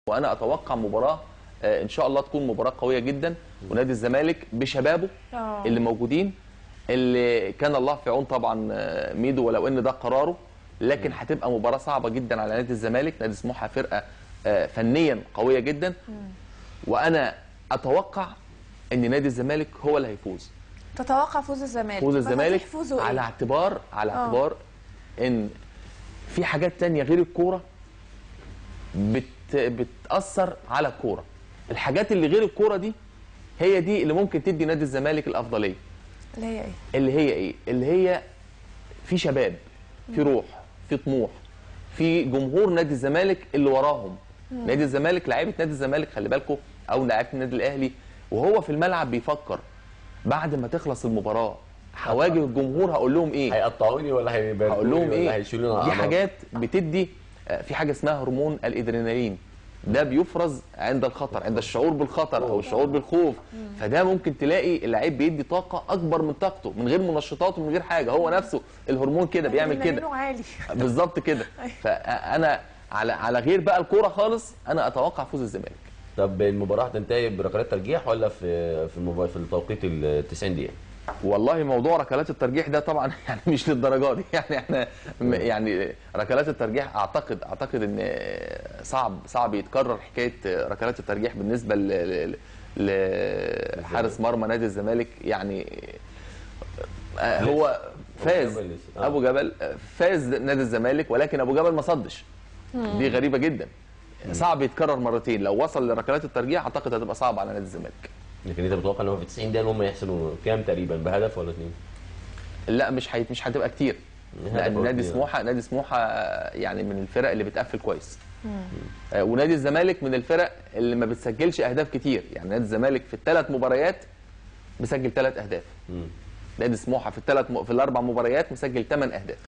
وانا اتوقع مباراه ان شاء الله تكون مباراه قويه جدا، ونادي الزمالك بشبابه اللي موجودين، اللي كان الله في عون طبعا ميدو، ولو ان ده قراره، لكن هتبقى مباراه صعبه جدا على نادي الزمالك. نادي سموحه فرقه فنيا قويه جدا، وانا اتوقع ان نادي الزمالك هو اللي هيفوز. تتوقع فوز الزمالك؟ فوز الزمالك على اعتبار ان في حاجات تانية غير الكوره بتأثر على الكوره. الحاجات اللي غير الكوره دي هي دي اللي ممكن تدي نادي الزمالك الافضليه. اللي هي ايه؟ اللي هي في شباب، في روح، في طموح، في جمهور نادي الزمالك اللي وراهم. نادي الزمالك، لعيبه نادي الزمالك خلي بالكم، او لعيبه النادي الاهلي وهو في الملعب بيفكر بعد ما تخلص المباراه هواجه الجمهور هقول لهم ايه؟ هيقطعوني ولا هيباركوني هقول لهم ايه؟ هيشيلوني؟ دي حاجات بتدي. في حاجه اسمها هرمون الادرينالين، ده بيفرز عند الخطر، عند الشعور بالخطر او الشعور بالخوف. فده ممكن تلاقي اللعيب بيدي طاقه اكبر من طاقته من غير منشطات ومن غير حاجه، هو نفسه الهرمون كده بيعمل كده بالظبط كده. فانا على غير بقى الكوره خالص، انا اتوقع فوز الزمالك. طب المباراه هتنتهي بركلات ترجيح ولا في التوقيت ال 90 دقيقه؟ والله موضوع ركلات الترجيح ده طبعا يعني مش للدرجه دي، يعني احنا يعني ركلات الترجيح اعتقد ان صعب يتكرر حكايه ركلات الترجيح بالنسبه لحارس مرمى نادي الزمالك. يعني هو فاز ابو جبل، فاز نادي الزمالك، ولكن ابو جبل ما صدش. دي غريبه جدا، صعب يتكرر مرتين. لو وصل لركلات الترجيح اعتقد هتبقى صعبه على نادي الزمالك. لكن انت متوقع ان هو في 90 دقيقه هم يحسنوا كام تقريبا، بهدف ولا اثنين؟ لا مش هتبقى كتير، لان نادي سموحه يعني من الفرق اللي بتقفل كويس. ونادي الزمالك من الفرق اللي ما بتسجلش اهداف كتير. يعني نادي الزمالك في الثلاث مباريات مسجل 3 اهداف. نادي سموحه في الاربع مباريات مسجل 8 اهداف.